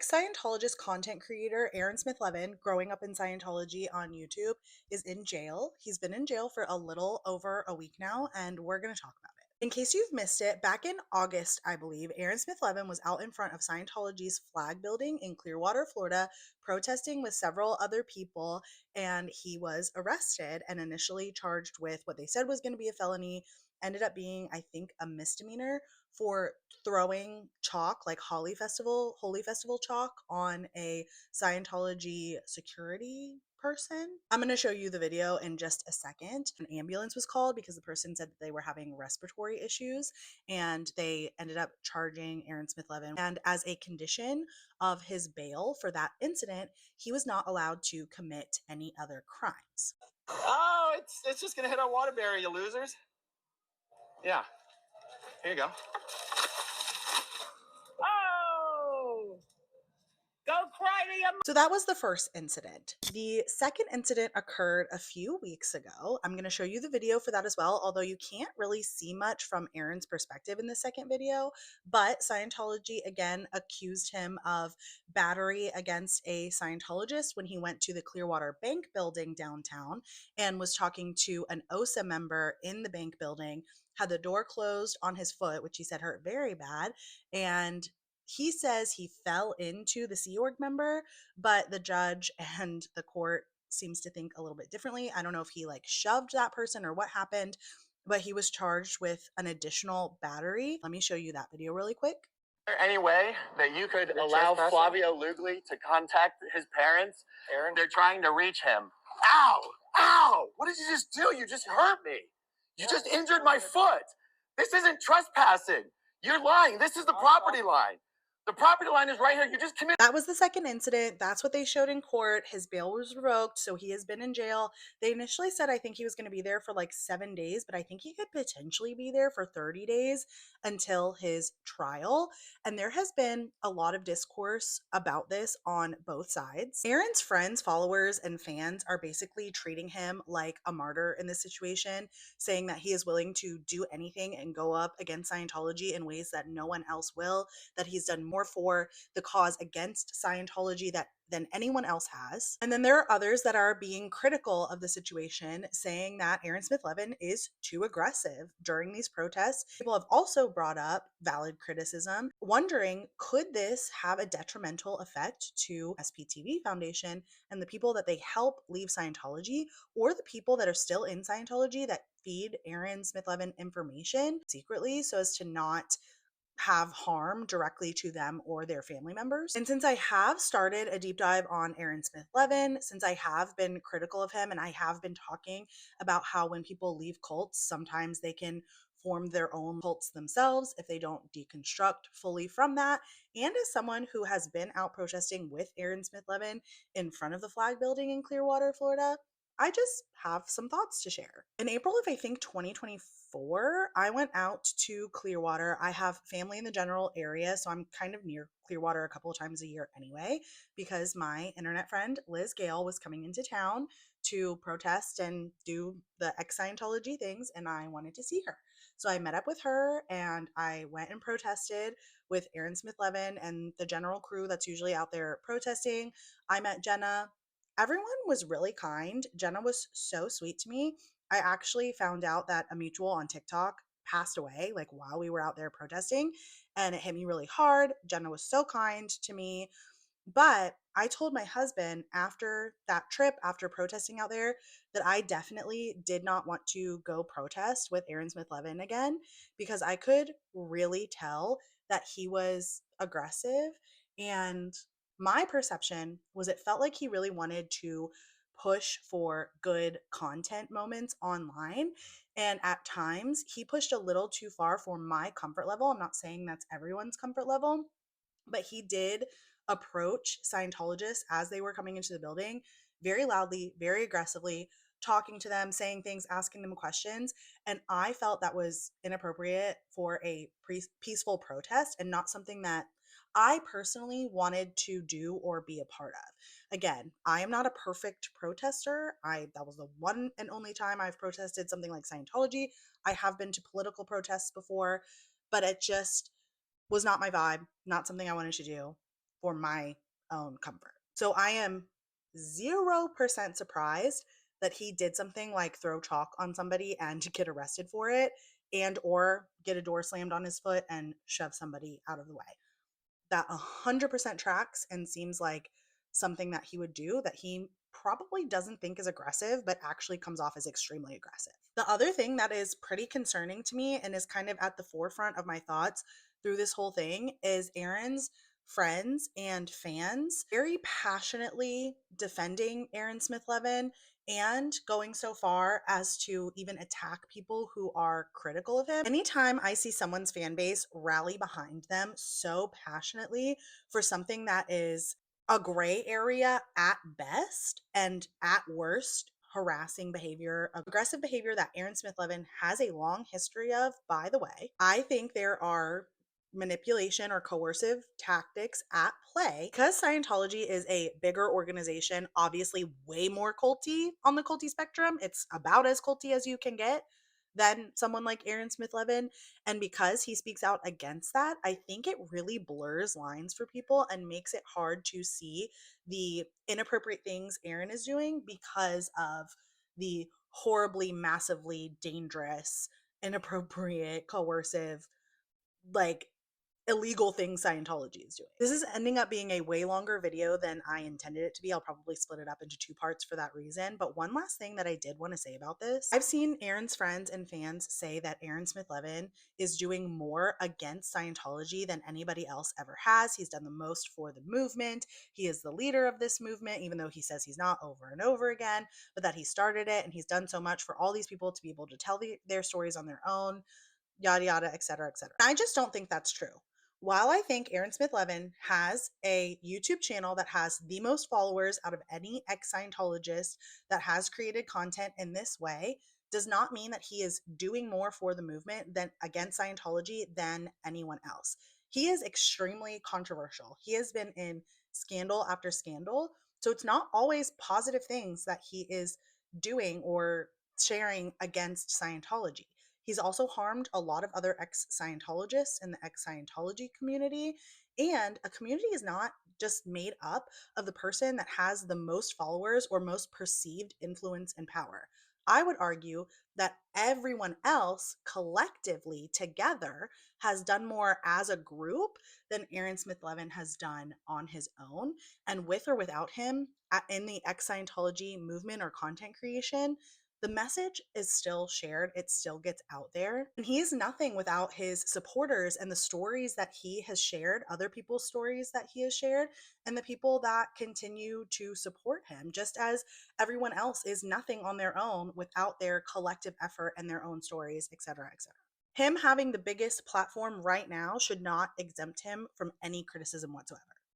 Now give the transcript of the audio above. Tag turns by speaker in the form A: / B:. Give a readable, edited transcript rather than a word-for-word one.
A: Scientologist content creator Aaron Smith-Levin, growing up in Scientology on YouTube, is in jail. He's been in jail for a little over a week now, and we're going to talk about it. In case you've missed it, back in August, I believe, Aaron Smith-Levin was out in front of Scientology's flag building in Clearwater, Florida, protesting with several other people, and he was arrested and initially charged with what they said was going to be a felony, ended up being, I think, a misdemeanor for throwing chalk, like Holy Festival chalk, on a Scientology security person. I'm going to show you the video in just a second. An ambulance was called because the person said that they were having respiratory issues, and they ended up charging Aaron Smith-Levin. And as a condition of his bail for that incident, he was not allowed to commit any other crimes.
B: Oh, it's just gonna hit our water barrier, you losers. Yeah. Here you go. Oh! Go cry to your
A: So that was the first incident. The second incident occurred a few weeks ago. I'm going to show you the video for that as well, although you can't really see much from Aaron's perspective in the second video. But Scientology again accused him of battery against a Scientologist when he went to the Clearwater Bank building downtown and was talking to an OSA member in the bank building, had the door closed on his foot, which he said hurt very bad, and he says he fell into the Sea Org member, but the judge and the court seems to think a little bit differently. I don't know if he like shoved that person or what happened, but he was charged with an additional battery. Let me show you that video really quick.
B: there any way that you could allow Flavio Lugli to contact his parents? Aaron, they're trying to reach him. Ow! Ow! What did you just do? You just hurt me. You just injured my foot. This isn't trespassing. You're lying. This is the property line. The property line is right here. You just committed.
A: That was the second incident. That's what they showed in court. His bail was revoked, so he has been in jail. They initially said I think he was going to be there for like 7 days, but I think he could potentially be there for 30 days until his trial. And there has been a lot of discourse about this on both sides. Aaron's friends, followers, and fans are basically treating him like a martyr in this situation, saying that he is willing to do anything and go up against Scientology in ways that no one else will, that he's done more for the cause against Scientology than anyone else has. And then there are others that are being critical of the situation, saying that Aaron Smith-Levin is too aggressive during these protests. People have also brought up valid criticism, wondering could this have a detrimental effect to SPTV Foundation and the people that they help leave Scientology, or the people that are still in Scientology that feed Aaron Smith-Levin information secretly so as to not have harm directly to them or their family members. And since I have started a deep dive on Aaron Smith-Levin, since I have been critical of him and I have been talking about how when people leave cults, sometimes they can form their own cults themselves if they don't deconstruct fully from that. And as someone who has been out protesting with Aaron Smith-Levin in front of the flag building in Clearwater, Florida, I just have some thoughts to share. In April of, I think, 2024, I went out to Clearwater. I have family in the general area, so I'm kind of near Clearwater a couple of times a year anyway, because my internet friend, Liz Gale, was coming into town to protest and do the ex-Scientology things, and I wanted to see her. So I met up with her, and I went and protested with Aaron Smith-Levin and the general crew that's usually out there protesting. I met Jenna. Everyone was really kind. Jenna was so sweet to me. I actually found out that a mutual on TikTok passed away like while we were out there protesting, and it hit me really hard. Jenna was so kind to me. But I told my husband after that trip, after protesting out there, that I definitely did not want to go protest with Aaron Smith-Levin again, because I could really tell that he was aggressive. And my perception was it felt like he really wanted to push for good content moments online. And at times, he pushed a little too far for my comfort level. I'm not saying that's everyone's comfort level, but he did approach Scientologists as they were coming into the building very loudly, very aggressively, talking to them, saying things, asking them questions. And I felt that was inappropriate for a peaceful protest and not something that I personally wanted to do or be a part of. Again, I am not a perfect protester. That was the one and only time I've protested something like Scientology. I have been to political protests before, but it just was not my vibe, not something I wanted to do. for my own comfort. So I am 0% surprised that he did something like throw chalk on somebody and get arrested for it, and or get a door slammed on his foot and shove somebody out of the way. That 100% tracks and seems like something that he would do that he probably doesn't think is aggressive, but actually comes off as extremely aggressive. The other thing that is pretty concerning to me and is kind of at the forefront of my thoughts through this whole thing is Aaron's friends and fans very passionately defending Aaron Smith-Levin and going so far as to even attack people who are critical of him. Anytime I see someone's fan base rally behind them so passionately for something that is a gray area at best and at worst harassing behavior, aggressive behavior that Aaron Smith-Levin has a long history of, by the way, I think there are manipulation or coercive tactics at play because Scientology is a bigger organization, obviously way more culty on the culty spectrum. It's about as culty as you can get than someone like Aaron Smith-Levin. And because he speaks out against that, I think it really blurs lines for people and makes it hard to see the inappropriate things Aaron is doing because of the horribly, massively dangerous, inappropriate, coercive, like illegal things Scientology is doing. This is ending up being a way longer video than I intended it to be. I'll probably split it up into two parts for that reason. But one last thing that I did want to say about this, I've seen Aaron's friends and fans say that Aaron Smith-Levin is doing more against Scientology than anybody else ever has. He's done the most for the movement. He is the leader of this movement, even though he says he's not over and over again, but that he started it and he's done so much for all these people to be able to tell their stories on their own, yada yada, et cetera, et cetera. I just don't think that's true. While I think Aaron Smith-Levin has a YouTube channel that has the most followers out of any ex-Scientologist that has created content in this way, does not mean that he is doing more for the movement than against Scientology than anyone else. He is extremely controversial. He has been in scandal after scandal. So it's not always positive things that he is doing or sharing against Scientology. He's also harmed a lot of other ex-Scientologists in the ex-Scientology community. And a community is not just made up of the person that has the most followers or most perceived influence and power. I would argue that everyone else collectively together has done more as a group than Aaron Smith-Levin has done on his own. And with or without him in the ex-Scientology movement or content creation, the message is still shared, it still gets out there. And he is nothing without his supporters and the stories that he has shared, other people's stories that he has shared, and the people that continue to support him, just as everyone else is nothing on their own without their collective effort and their own stories, etc., etc. Him having the biggest platform right now should not exempt him from any criticism whatsoever.